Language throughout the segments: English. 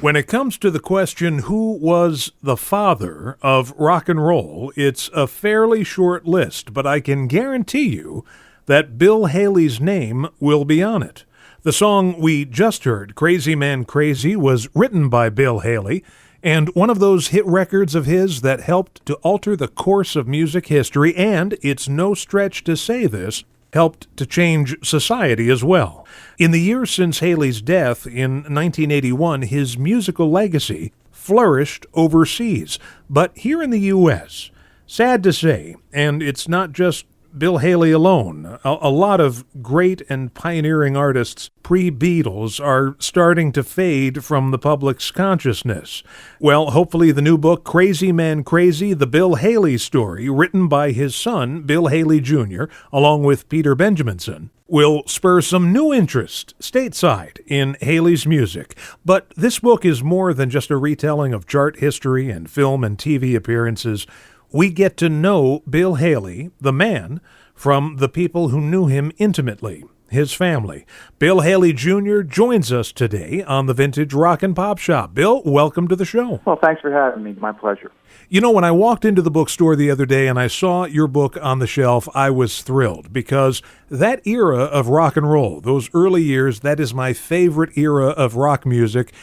When it comes to the question, who was the father of rock and roll, it's a fairly short list, but I can guarantee you that Bill Haley's name will be on it. The song we just heard, Crazy Man Crazy, was written by Bill Haley, and one of those hit records of his that helped to alter the course of music history, and it's no stretch to say this, helped to change society as well. In the years since Haley's death in 1981, his musical legacy flourished overseas. But here in the U.S., sad to say, and it's not just Bill Haley alone, a lot of great and pioneering artists pre-Beatles are starting to fade from the public's consciousness. Well, hopefully the new book, Crazy Man Crazy, The Bill Haley Story, written by his son, Bill Haley Jr., along with Peter Benjaminson, will spur some new interest stateside in Haley's music. But this book is more than just a retelling of chart history and film and TV appearances. We get to know Bill Haley, the man, from the people who knew him intimately, his family. Bill Haley Jr. joins us today on the Vintage Rock and Pop Shop. Bill, welcome to the show. Well, thanks for having me. My pleasure. You know, when I walked into the bookstore the other day and I saw your book on the shelf, I was thrilled because that era of rock and roll, those early years, that is my favorite era of rock music.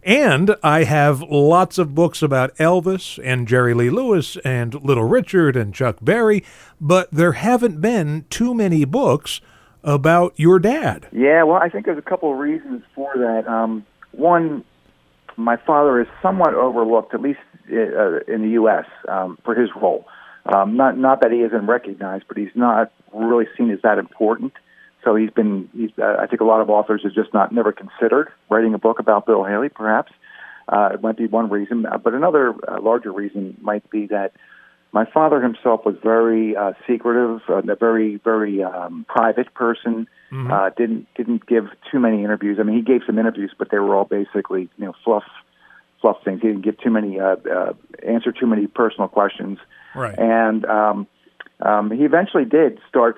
And I have lots of books about Elvis and Jerry Lee Lewis and Little Richard and Chuck Berry, but there haven't been too many books about your dad. Yeah, well, I think there's a couple of reasons for that. One, my father is somewhat overlooked, at least in the U.S., for his role. Not that he isn't recognized, but he's not really seen as that important. So I think a lot of authors have just never considered writing a book about Bill Haley, perhaps. It might be one reason. But another larger reason might be that my father himself was very secretive, a very, very private person. Mm-hmm. Didn't give too many interviews. I mean, he gave some interviews, but they were all basically, fluff things. He didn't give too many, answer too many personal questions. Right. And he eventually did start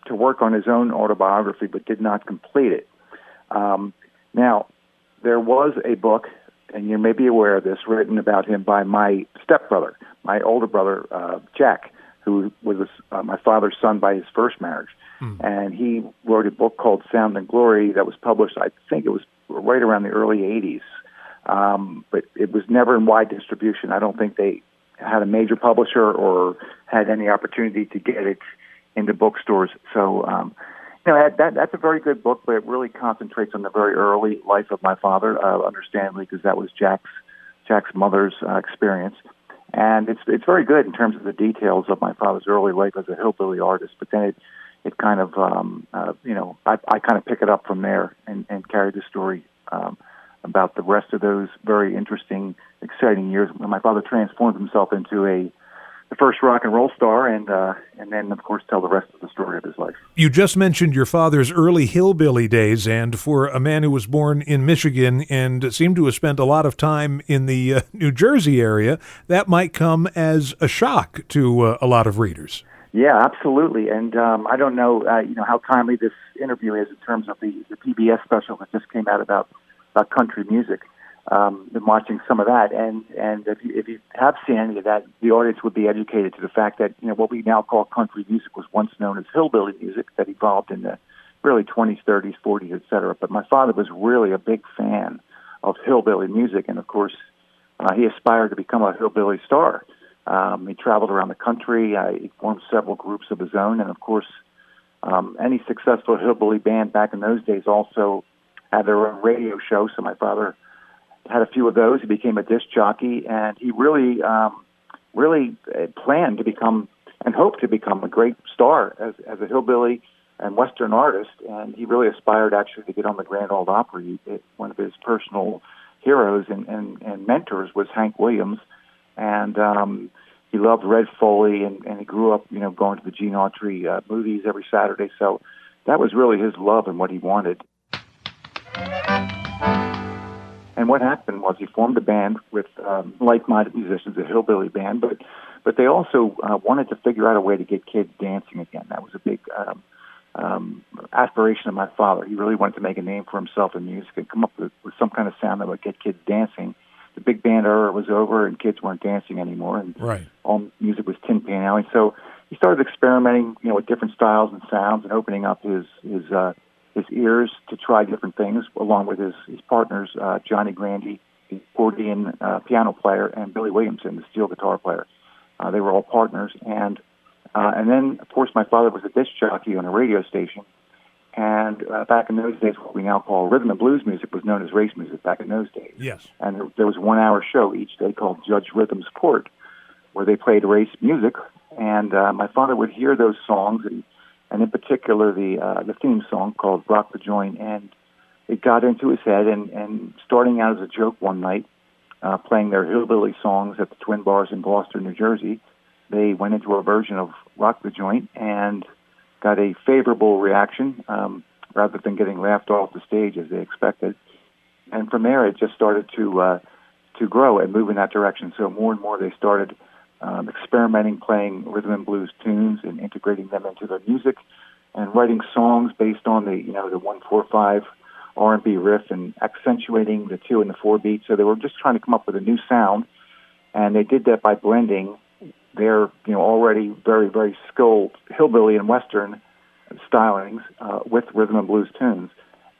to work on his own autobiography, but did not complete it. Now, there was a book, and you may be aware of this, written about him by my stepbrother, my older brother, Jack, who was my father's son by his first marriage. And he wrote a book called Sound and Glory that was published, I think it was right around the early 80s. But it was never in wide distribution. I don't think they had a major publisher or had any opportunity to get it into bookstores. So, that's a very good book, but it really concentrates on the very early life of my father, understandably, because that was Jack's mother's experience. And it's very good in terms of the details of my father's early life as a hillbilly artist. But then it kind of, I kind of pick it up from there and carry the story about the rest of those very interesting, exciting years when my father transformed himself into the first rock and roll star, and then, of course, tell the rest of the story of his life. You just mentioned your father's early hillbilly days, and for a man who was born in Michigan and seemed to have spent a lot of time in the New Jersey area, that might come as a shock to a lot of readers. Yeah, absolutely. And I don't know, how timely this interview is in terms of the PBS special that just came out about country music. Been watching some of that, and if you have seen any of that, the audience would be educated to the fact that what we now call country music was once known as hillbilly music that evolved in the really 20s, 30s, 40s, etc. But my father was really a big fan of hillbilly music, and of course, he aspired to become a hillbilly star. He traveled around the country. He formed several groups of his own, and of course, any successful hillbilly band back in those days also had their own radio show. So my father had a few of those. He became a disc jockey, and he really planned to become and hoped to become a great star as a hillbilly and Western artist. And he really aspired actually to get on the Grand Ole Opry. One of his personal heroes and mentors was Hank Williams, and he loved Red Foley, and he grew up, going to the Gene Autry movies every Saturday. So that was really his love and what he wanted. And what happened was he formed a band with like-minded musicians, a hillbilly band, but they also wanted to figure out a way to get kids dancing again. That was a big aspiration of my father. He really wanted to make a name for himself in music and come up with some kind of sound that would get kids dancing. The big band era was over, and kids weren't dancing anymore, and all music was Tin Pan Alley. So he started experimenting, with different styles and sounds, and opening up his ears to try different things, along with his partners, Johnny Grandy, the accordion piano player, and Billy Williamson, the steel guitar player. They were all partners, and then, of course, my father was a disc jockey on a radio station. And back in those days, what we now call rhythm and blues music was known as race music back in those days. Yes. And there was a 1-hour show each day called Judge Rhythm's Court, where they played race music. And my father would hear those songs, and in particular the theme song called Rock the Joint. And it got into his head, and starting out as a joke one night, playing their hillbilly songs at the Twin Bars in Gloucester, New Jersey, they went into a version of Rock the Joint and got a favorable reaction rather than getting laughed off the stage as they expected. And from there, it just started to grow and move in that direction. So more and more they started experimenting, playing rhythm and blues tunes and integrating them into their music and writing songs based on the 1-4-5 R&B riff and accentuating the 2 and the 4 beats. So they were just trying to come up with a new sound, and they did that by blending their already very, very skilled hillbilly and western stylings with rhythm and blues tunes.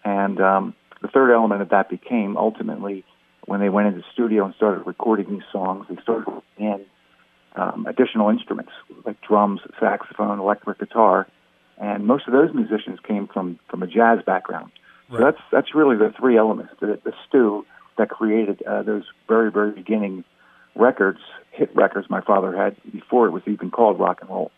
And the third element of that became ultimately when they went into the studio and started recording these songs, they started putting in additional instruments like drums, saxophone, electric guitar, and most of those musicians came from a jazz background. Right. So that's really the three elements, the stew that created those very, very beginning records, hit records my father had before it was even called rock and roll.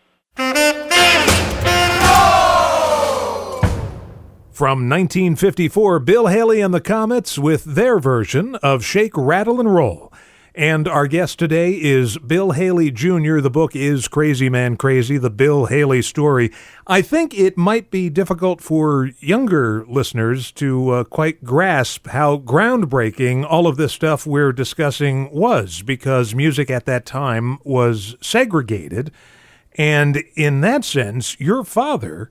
From 1954, Bill Haley and the Comets with their version of Shake, Rattle, and Roll. And our guest today is Bill Haley Jr. The book is Crazy Man Crazy, the Bill Haley story. I think it might be difficult for younger listeners to quite grasp how groundbreaking all of this stuff we're discussing was, because music at that time was segregated. And in that sense, your father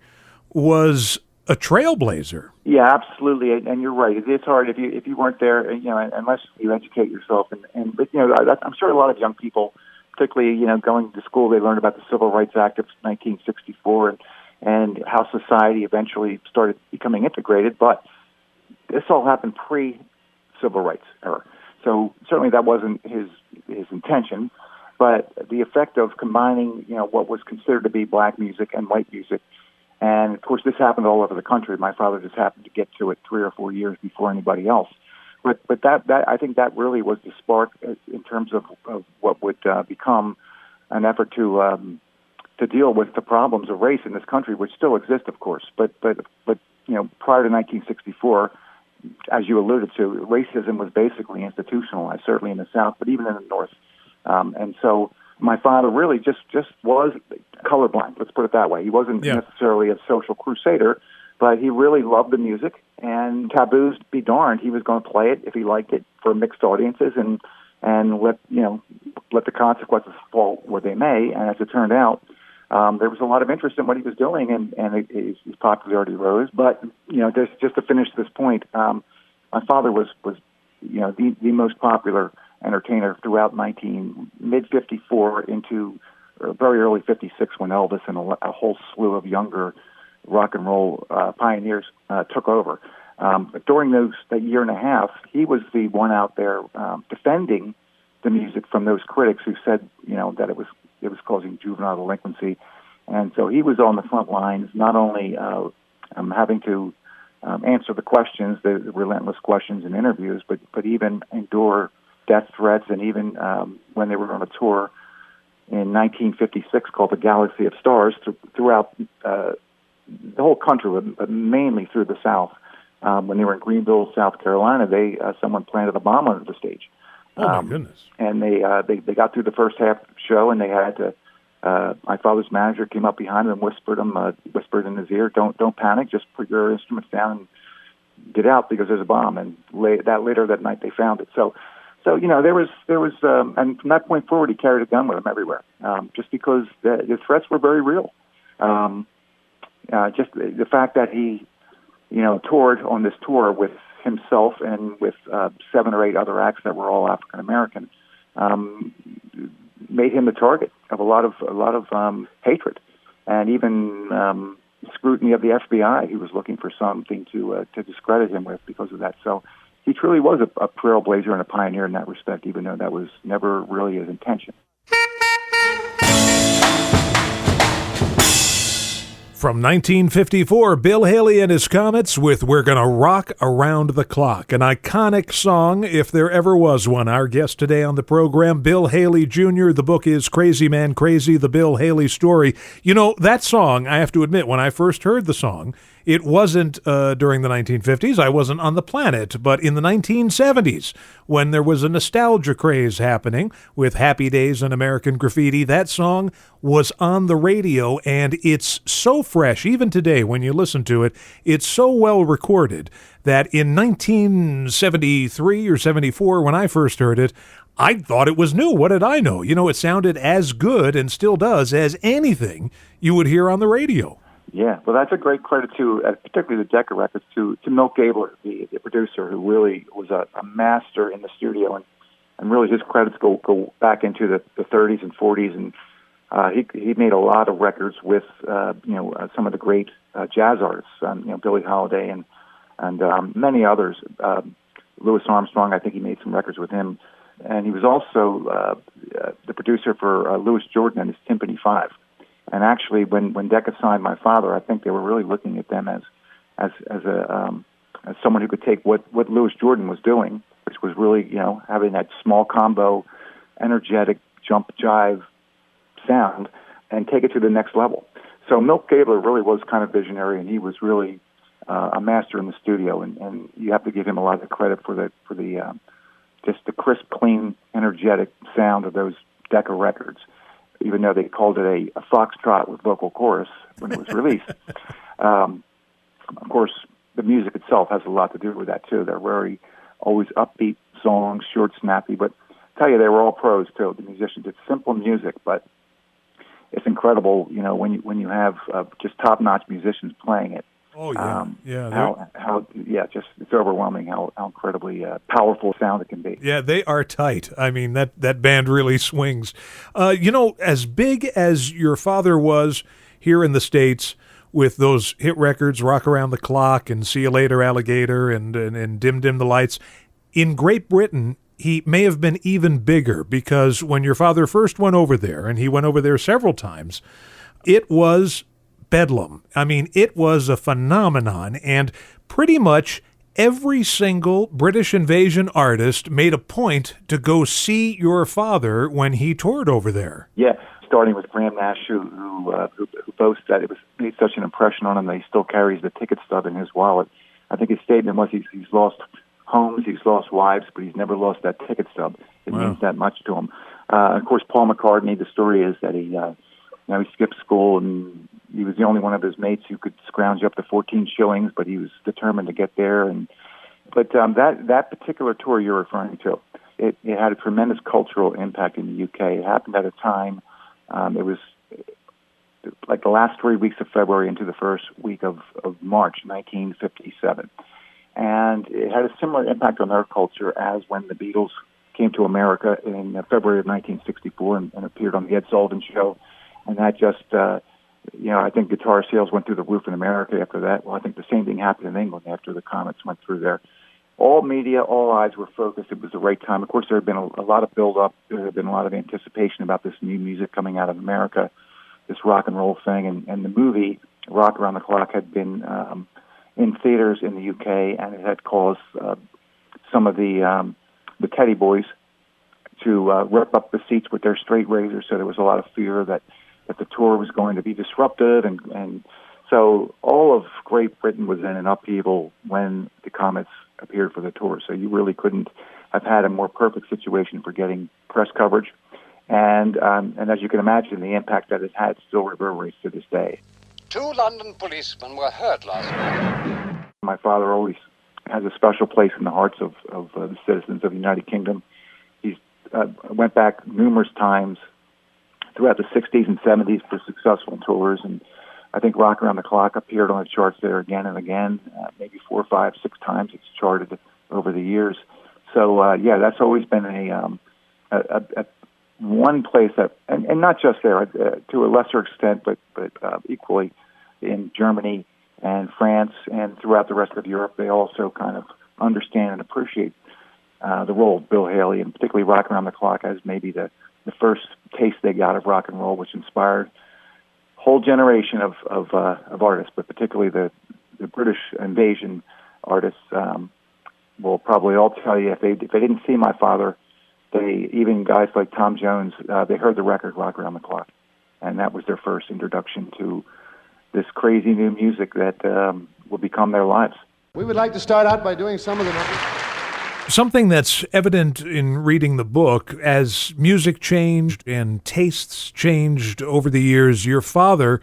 was a trailblazer. Yeah, absolutely, and you're right. It's hard if you weren't there, unless you educate yourself. But I'm sure a lot of young people, particularly going to school, they learned about the Civil Rights Act of 1964 and how society eventually started becoming integrated. But this all happened pre-Civil Rights era, so certainly that wasn't his intention. But the effect of combining, what was considered to be black music and white music. And, of course, this happened all over the country. My father just happened to get to it 3 or 4 years before anybody else. But that I think that really was the spark in terms of what would become an effort to deal with the problems of race in this country, which still exist, of course. But prior to 1964, as you alluded to, racism was basically institutionalized, certainly in the South, but even in the North. And so my father really just was colorblind, let's put it that way. He wasn't necessarily a social crusader, but he really loved the music, and taboos be darned, he was going to play it if he liked it for mixed audiences and let the consequences fall where they may. And as it turned out, there was a lot of interest in what he was doing, and his popularity rose. But just to finish this point, my father was the most popular entertainer throughout mid-54 into very early 56 when Elvis and a whole slew of younger rock and roll pioneers took over. But during that year and a half, he was the one out there defending the music from those critics who said, that it was causing juvenile delinquency. And so he was on the front lines, not only having to answer the questions, the relentless questions in interviews, but even endure death threats, and even when they were on a tour in 1956 called the Galaxy of Stars throughout the whole country, but mainly through the South. When they were in Greenville, South Carolina, someone planted a bomb under the stage. Oh my goodness! And they got through the first half of the show, and they had to. My father's manager came up behind him and whispered in his ear, "Don't panic. Just put your instruments down and get out because there's a bomb." And later that night, they found it. So there was, and from that point forward, he carried a gun with him everywhere, just because the threats were very real. just the fact that he, toured on this tour with himself and with 7 or 8 other acts that were all African American, made him the target of a lot of hatred, and even scrutiny of the FBI. He was looking for something to discredit him with because of that. So he truly was a trailblazer and a pioneer in that respect, even though that was never really his intention. From 1954, Bill Haley and his Comets with We're Gonna Rock Around the Clock, an iconic song if there ever was one. Our guest today on the program, Bill Haley Jr. The book is Crazy Man Crazy, The Bill Haley Story. That song, I have to admit, when I first heard the song, it wasn't during the 1950s. I wasn't on the planet, but in the 1970s, when there was a nostalgia craze happening with Happy Days and American Graffiti, that song was on the radio, and it's so fresh, even today when you listen to it, it's so well recorded that in 1973 or 74, when I first heard it, I thought it was new. What did I know? It sounded as good, and still does, as anything you would hear on the radio. Yeah, well, that's a great credit to, particularly the Decca Records, to Milt Gabler, the producer, who really was a master in the studio, and really his credits go back into the 30s and 40s, and he made a lot of records with some of the great jazz artists, Billie Holiday and many others. Louis Armstrong, I think he made some records with him, and he was also the producer for Louis Jordan and his Timpani Five. And actually, when Decca signed my father, I think they were really looking at them as someone who could take what Louis Jordan was doing, which was really having that small combo, energetic jump jive sound, and take it to the next level. So Milt Gabler really was kind of visionary, and he was really a master in the studio, and you have to give him a lot of credit for the just the crisp, clean, energetic sound of those Decca records, even though they called it a foxtrot with vocal chorus when it was released. Of course, the music itself has a lot to do with that, too. They're very always upbeat songs, short, snappy, but I tell you, they were all pros, too, the musicians. It's simple music, but it's incredible, when you have just top-notch musicians playing it. Oh, yeah. Just it's overwhelming how incredibly powerful sound it can be. Yeah, they are tight. I mean, that band really swings. As big as your father was here in the States with those hit records, Rock Around the Clock and See You Later, Alligator and Dim Dim the Lights, in Great Britain, he may have been even bigger, because when your father first went over there, and he went over there several times, it was bedlam. I mean, it was a phenomenon, and pretty much every single British invasion artist made a point to go see your father when he toured over there. Yeah, starting with Graham Nash, who boasts that it made such an impression on him that he still carries the ticket stub in his wallet. I think his statement was he's lost homes, he's lost wives, but he's never lost that ticket stub. It means that much to him. Of course, Paul McCartney, the story is that he skipped school, and he was the only one of his mates who could scrounge up to 14 shillings, but he was determined to get there. But that particular tour you're referring to, it had a tremendous cultural impact in the UK. It happened at a time, it was like the last 3 weeks of February into the first week of March 1957. And it had a similar impact on their culture as when the Beatles came to America in February of 1964 and appeared on the Ed Sullivan Show. And that just, I think guitar sales went through the roof in America after that. Well, I think the same thing happened in England after the Comets went through there. All media, all eyes were focused. It was the right time. Of course, there had been a lot of build-up. There had been a lot of anticipation about this new music coming out of America, this rock and roll thing. And the movie, Rock Around the Clock, had been in theaters in the UK, and it had caused some of the Teddy Boys to rip up the seats with their straight razors. So there was a lot of fear that the tour was going to be disrupted, and so all of Great Britain was in an upheaval when the Comets appeared for the tour. So you really couldn't have had a more perfect situation for getting press coverage, and as you can imagine, the impact that it had still reverberates to this day. 2 London policemen were hurt last night. My father always has a special place in the hearts of the citizens of the United Kingdom. He went back numerous times throughout the 60s and 70s for successful tours, and I think Rock Around the Clock appeared on the charts there again and again, maybe 4, 5, 6 times it's charted over the years. So, that's always been a one place that, and not just there, to a lesser extent, but equally in Germany and France and throughout the rest of Europe, they also kind of understand and appreciate the role of Bill Haley, and particularly Rock Around the Clock as maybe the first taste they got of rock and roll, which inspired a whole generation of artists, but particularly the British invasion artists will probably all tell you if they didn't see my father, even guys like Tom Jones, they heard the record Rock Around the Clock, and that was their first introduction to this crazy new music that will become their lives. We would like to start out by doing some of the numbers. Something that's evident in reading the book, as music changed and tastes changed over the years, your father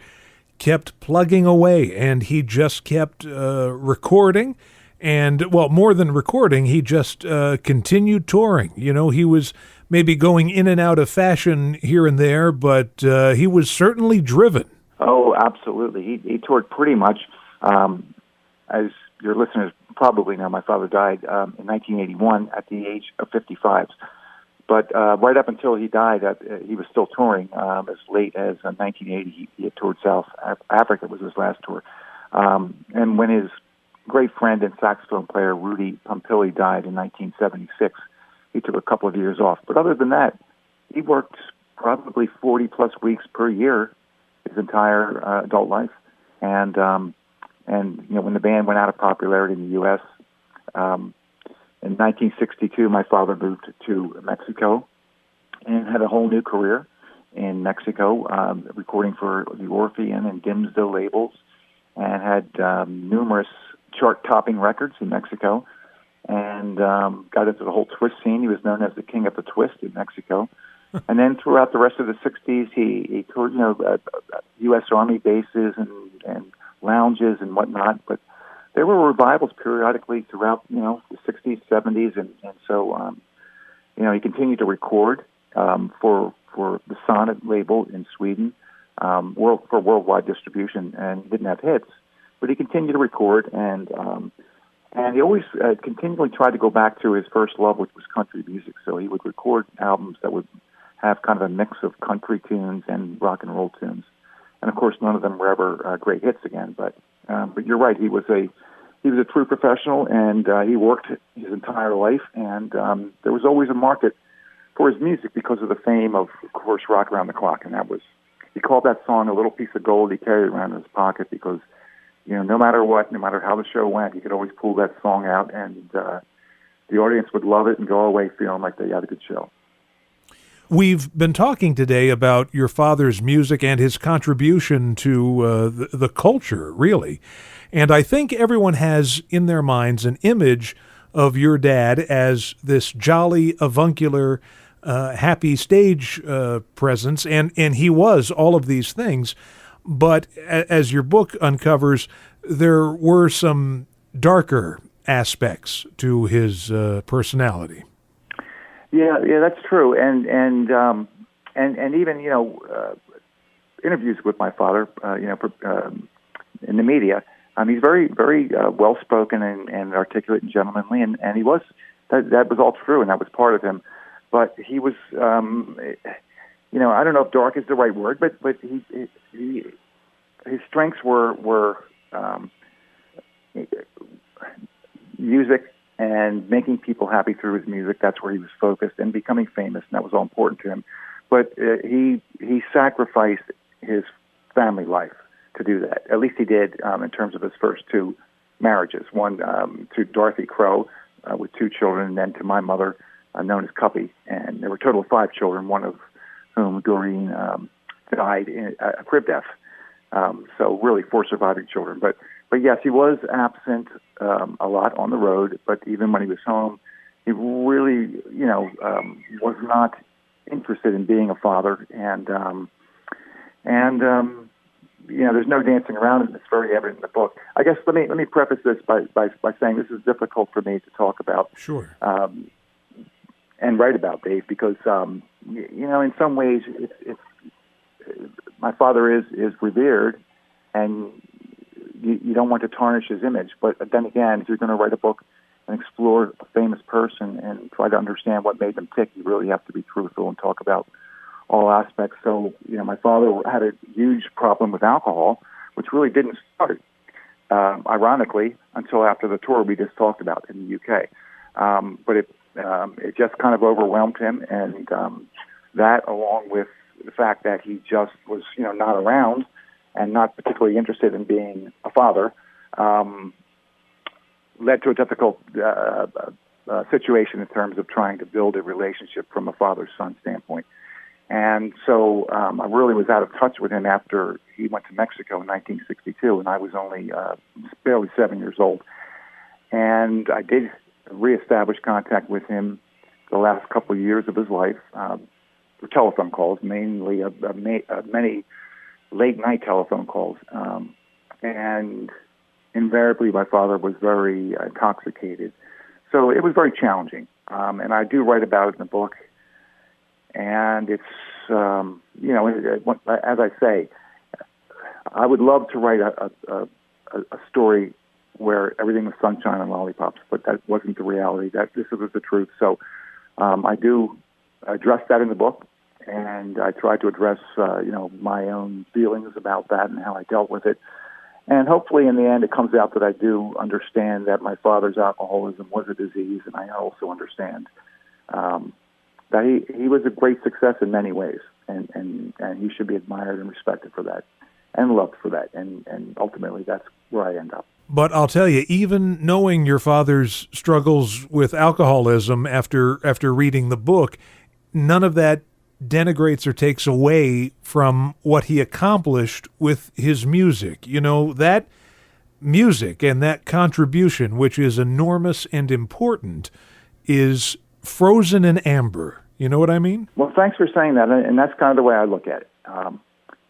kept plugging away, and he just kept recording. And, well, more than recording, he just continued touring. You know, he was maybe going in and out of fashion here and there, but he was certainly driven. Oh, absolutely. He toured pretty much, as your listeners probably know, my father died in 1981 at the age of 55. But right up until he died, he was still touring. As late as 1980, he had toured South Africa, was his last tour. And when his great friend and saxophone player Rudy Pompili died in 1976, he took a couple of years off. But other than that, he worked probably 40-plus weeks per year his entire adult life. And when the band went out of popularity in the U.S., in 1962, my father moved to Mexico and had a whole new career in Mexico, recording for the Orpheum and Dimsdale labels, and had numerous chart-topping records in Mexico, and got into the whole twist scene. He was known as the king of the twist in Mexico. And then throughout the rest of the 60s, he toured, U.S. Army bases and lounges and whatnot, but there were revivals periodically throughout, the 60s, 70s, and so, he continued to record for the Sonnet label in Sweden, for worldwide distribution, and he didn't have hits, but he continued to record, and he always continually tried to go back to his first love, which was country music. So he would record albums that would have kind of a mix of country tunes and rock and roll tunes. And of course, none of them were ever great hits again. But you're right, he was a true professional, and he worked his entire life. And there was always a market for his music because of the fame of course, Rock Around the Clock. And he called that song a little piece of gold he carried around in his pocket because, no matter what, no matter how the show went, he could always pull that song out, and the audience would love it and go away feeling like they had a good show. We've been talking today about your father's music and his contribution to the culture, really. And I think everyone has in their minds an image of your dad as this jolly, avuncular, happy stage presence, and he was all of these things. But as your book uncovers, there were some darker aspects to his personality. Yeah, that's true, and even interviews with my father, in the media. He's very, very well spoken and articulate and gentlemanly, and he was that was all true, and that was part of him. But he was, I don't know if dark is the right word, but his strengths were music. And making people happy through his music, that's where he was focused, and becoming famous, and that was all important to him. But he sacrificed his family life to do that. At least he did in terms of his first two marriages. One to Dorothy Crow with 2 children, and then to my mother, known as Cuppy. And there were a total of 5 children, one of whom, Doreen, died in a crib death. So really 4 surviving children. But yes, he was absent a lot on the road, but even when he was home, he really, was not interested in being a father. And there's no dancing around it. It's very evident in the book. I guess let me preface this by saying this is difficult for me to talk about. Sure. And write about, Dave, because, in some ways, it's my father is revered, and you don't want to tarnish his image. But then again, if you're going to write a book and explore a famous person and try to understand what made them tick, you really have to be truthful and talk about all aspects. So, my father had a huge problem with alcohol, which really didn't start, ironically, until after the tour we just talked about in the UK. But it just kind of overwhelmed him, and that, along with the fact that he just was, not around and not particularly interested in being a father, led to a difficult situation in terms of trying to build a relationship from a father-son standpoint. And so I really was out of touch with him after he went to Mexico in 1962, and I was only barely 7 years old. And I did reestablish contact with him the last couple of years of his life for telephone calls, mainly many late-night telephone calls. And invariably, my father was very intoxicated. So it was very challenging. And I do write about it in the book. And it's, as I say, I would love to write a story where everything was sunshine and lollipops, but that wasn't the reality. This was the truth. So I do address that in the book, and I try to address, my own feelings about that and how I dealt with it. And hopefully, in the end, it comes out that I do understand that my father's alcoholism was a disease, and I also understand that he was a great success in many ways, and he should be admired and respected for that, and loved for that, and ultimately that's where I end up. But I'll tell you, even knowing your father's struggles with alcoholism after reading the book, none of that denigrates or takes away from what he accomplished with his music. That music and that contribution, which is enormous and important, is frozen in amber. You know what I mean? Well, thanks for saying that, and that's kind of the way I look at it.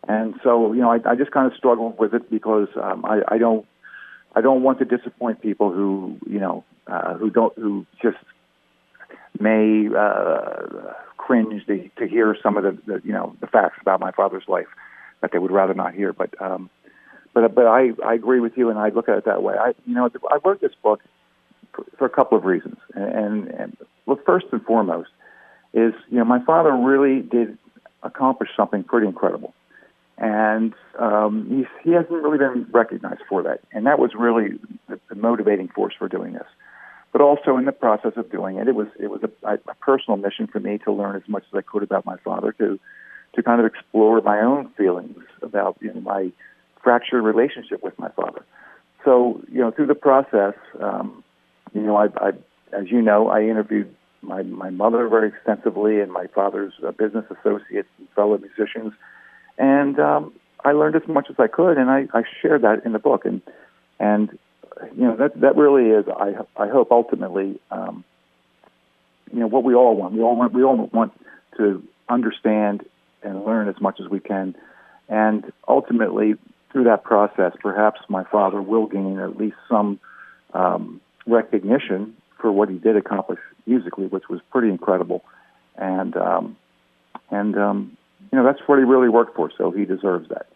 And so, I just kind of struggle with it because I don't want to disappoint people who just may cringe to hear some of the facts about my father's life that they would rather not hear. But I agree with you, and I look at it that way. I wrote this book for a couple of reasons, and well, first and foremost is my father really did accomplish something pretty incredible, and he hasn't really been recognized for that, and that was really the motivating force for doing this. But also in the process of doing it, it was a personal mission for me to learn as much as I could about my father, to kind of explore my own feelings about my fractured relationship with my father. So through the process, I as you know, I interviewed my mother very extensively and my father's business associates and fellow musicians, and I learned as much as I could, and I shared that in the book, and that really is, I hope ultimately, what we all want. We all want to understand and learn as much as we can, and ultimately through that process, perhaps my father will gain at least some recognition for what he did accomplish musically, which was pretty incredible, and that's what he really worked for. So he deserves that.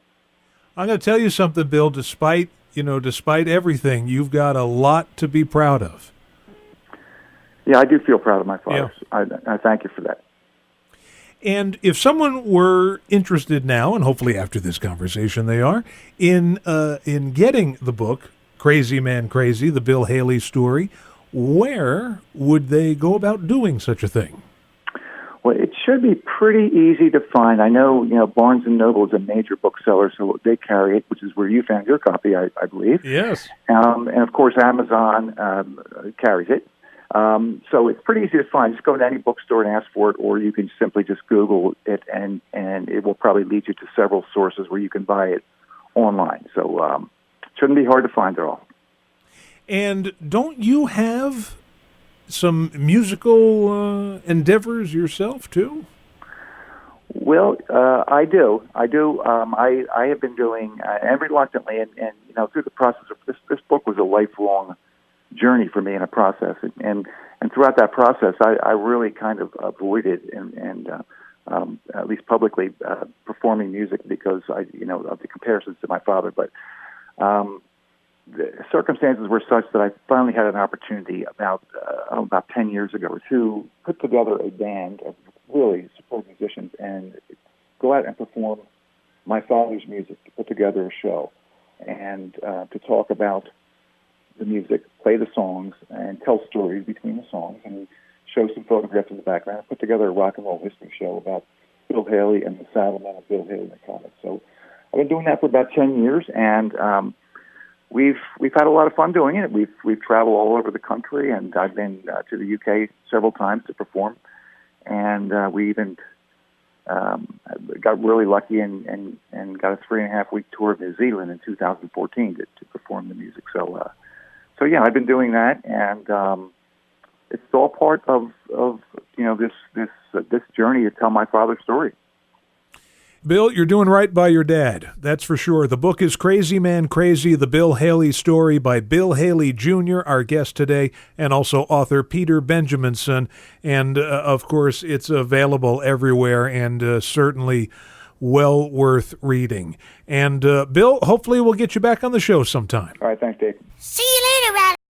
I'm going to tell you something, Bill. Despite everything, you've got a lot to be proud of. Yeah, I do feel proud of my father. Yeah. I thank you for that. And if someone were interested now, and hopefully after this conversation they are, in getting the book, Crazy Man Crazy, the Bill Haley story, where would they go about doing such a thing? Well, it should be pretty easy to find. I know, Barnes & Noble is a major bookseller, so they carry it, which is where you found your copy, I believe. Yes. And, of course, Amazon carries it. So it's pretty easy to find. Just go to any bookstore and ask for it, or you can simply just Google it, and it will probably lead you to several sources where you can buy it online. So it shouldn't be hard to find at all. And don't you have some musical endeavors yourself, too? Well, I do. I have been doing, and reluctantly, and through the process of this book was a lifelong journey for me in a process. And throughout that process, I really kind of avoided and at least publicly, performing music because of the comparisons to my father. But the circumstances were such that I finally had an opportunity about 10 years ago to put together a band of really superb musicians and go out and perform my father's music, to put together a show and to talk about the music, play the songs, and tell stories between the songs, and show some photographs in the background. I put together a rock and roll history show about Bill Haley and the Saddlemen of Bill Haley and the Comets. So I've been doing that for about 10 years, and we've had a lot of fun doing it. We've traveled all over the country, and I've been to the UK several times to perform, and we even got really lucky and got a 3.5-week tour of New Zealand in 2014 to perform the music. So yeah, I've been doing that, and it's all part of this journey to tell my father's story. Bill, you're doing right by your dad, that's for sure. The book is Crazy Man Crazy, The Bill Haley Story by Bill Haley Jr., our guest today, and also author Peter Benjaminson. And, of course, it's available everywhere and certainly well worth reading. And, Bill, hopefully we'll get you back on the show sometime. All right, thanks, Dave. See you later, Riley.